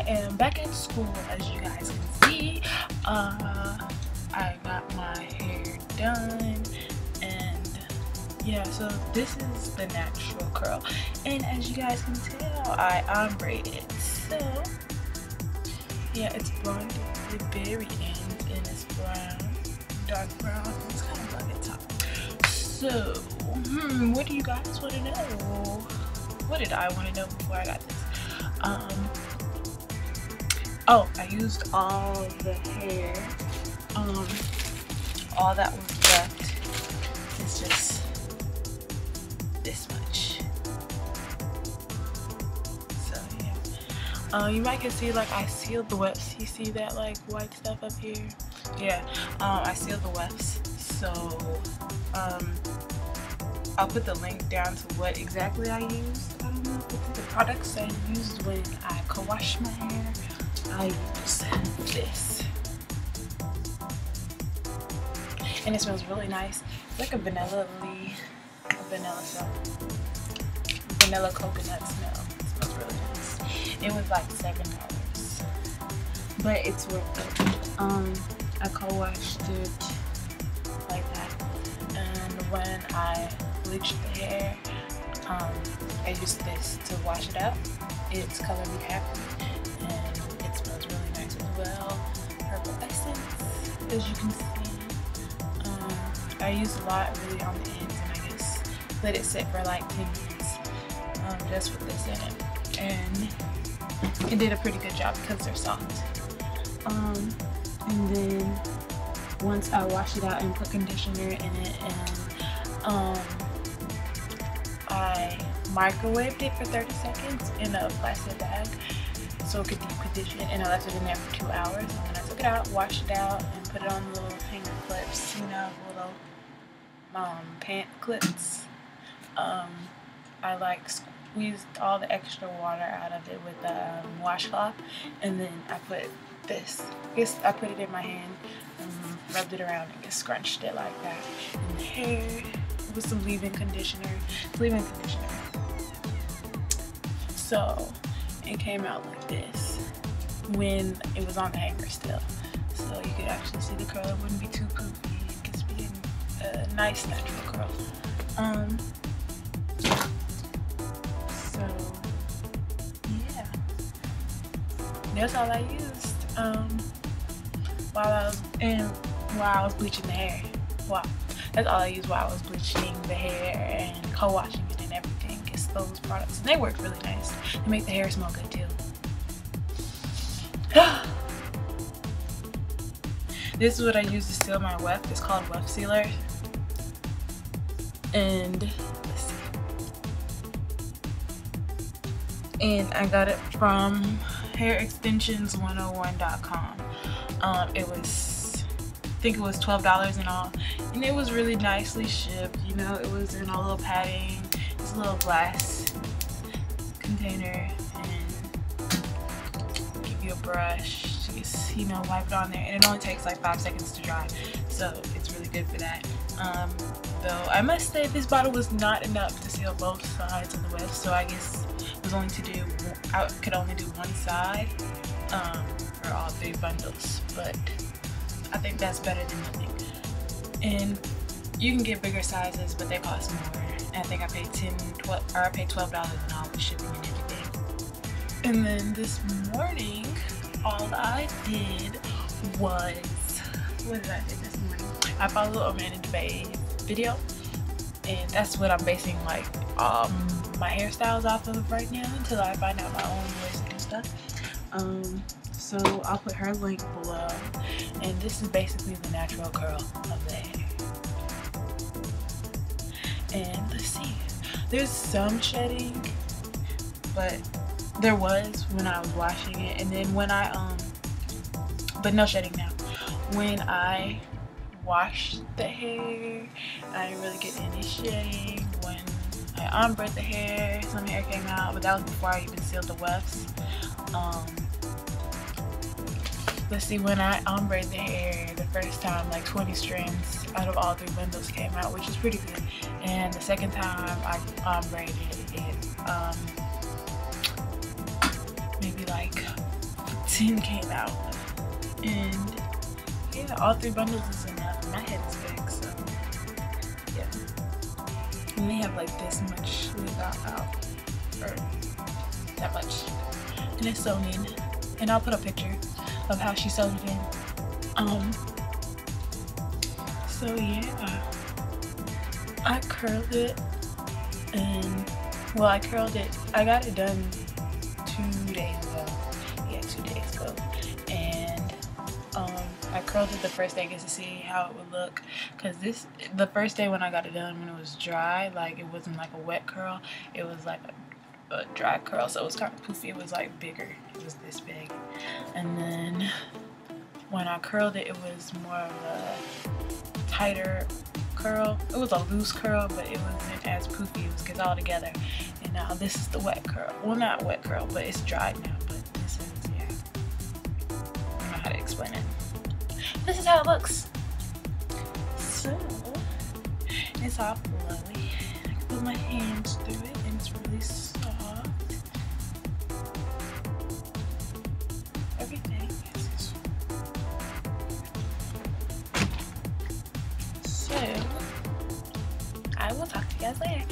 I am back at school, as you guys can see. I got my hair done, and yeah, so this is the natural curl, and as you guys can tell, I ombre it. So yeah, it's blonde at the very end, and it's brown, dark brown, and it's kind of black at top. So what do you guys want to know? What did I want to know before I got this? Oh, I used all the hair. All that was left is just this much. So yeah. You might can see like I sealed the wefts. You see that like white stuff up here? Yeah. I sealed the wefts. So I'll put the link down to what exactly I used. I don't know what the products I used when I co-wash my hair. I use this. And it smells really nice. It's like a vanilla coconut smell. It smells really nice. It was like $7. But it's worth it. I co-washed it like that. And when I bleached the hair, I used this to wash it out. It's Color Me Happy, and it smells really nice as well. Herbal essence, as you can see. I used a lot really on the ends, and I just let it sit for like 10 minutes, just with this in it, and it did a pretty good job because they're soft. And then once I wash it out and put conditioner in it, and I microwaved it for 30 seconds in a plastic bag so it could deep condition, and I left it in there for 2 hours. And then I took it out, washed it out, and put it on the little hanger clips, you know, little pant clips. I like squeezed all the extra water out of it with a washcloth, and then I put this. I put it in my hand, and rubbed it around, and just scrunched it like that in the hair with some leave-in conditioner. So it came out like this when it was on the hanger still. So you could actually see the curl. It wouldn't be too poofy. It could be a nice natural curl. So yeah, that's all I used while I was bleaching the hair. Wow, that's all I used while I was bleaching the hair and co-washing it and everything. It's those products, and they work really nice. They make the hair smell good too. This is what I use to seal my weft. It's called weft sealer. And let's see. And I got it from hairextensions101.com. I think it was $12 and all. And it was really nicely shipped. You know, it was in a little padding. It's a little glass container, and give you a brush. Just, you know, wipe it on there, and it only takes like 5 seconds to dry, so it's really good for that. Though I must say this bottle was not enough to seal both sides of the weft, so I guess it was I could only do one side for all 3 bundles, but I think that's better than nothing. And you can get bigger sizes, but they cost more. And I think I paid $12 and all with shipping and everything. And then this morning, all I did was, what did I do this morning? I followed Amanda Debate video, and that's what I'm basing like my hairstyles off of right now until I find out my own ways to do stuff. So I'll put her link below, and this is basically the natural curl of the hair. And let's see, there's some shedding, but there was when I was washing it, and then when but no shedding now. When I washed the hair, I didn't really get any shedding. When I ombre the hair, some hair came out, but that was before I even sealed the wefts. Let's see, when I ombre the hair the first time, like 20 strands out of all 3 bundles came out, which is pretty good. And the second time I ombre it, maybe like everything came out. And yeah, all 3 bundles is enough. My head is big, so yeah. And they have like this much we got out, or that much, and it's sewn in. And I'll put a picture of how she sewed it in. So yeah, I curled it, and well, I curled it. I got it done 2 days ago. Yeah, 2 days ago, and I curled it the first day just to see how it would look, because the first day when I got it done, when it was dry, like it wasn't like a wet curl, it was like a dry curl, so it was kind of poofy. It was like bigger, it was this big. And then when I curled it, it was more of a tighter curl. It was a loose curl, but it wasn't as poofy. It was get all together. And now this is the wet curl. Well, not wet curl, but it's dried now. But this is, yeah, I don't know how to explain it. This is how it looks. So it's all flowy. I can put my hands through it, and it's really soft. Everything is. So I will talk to you guys later.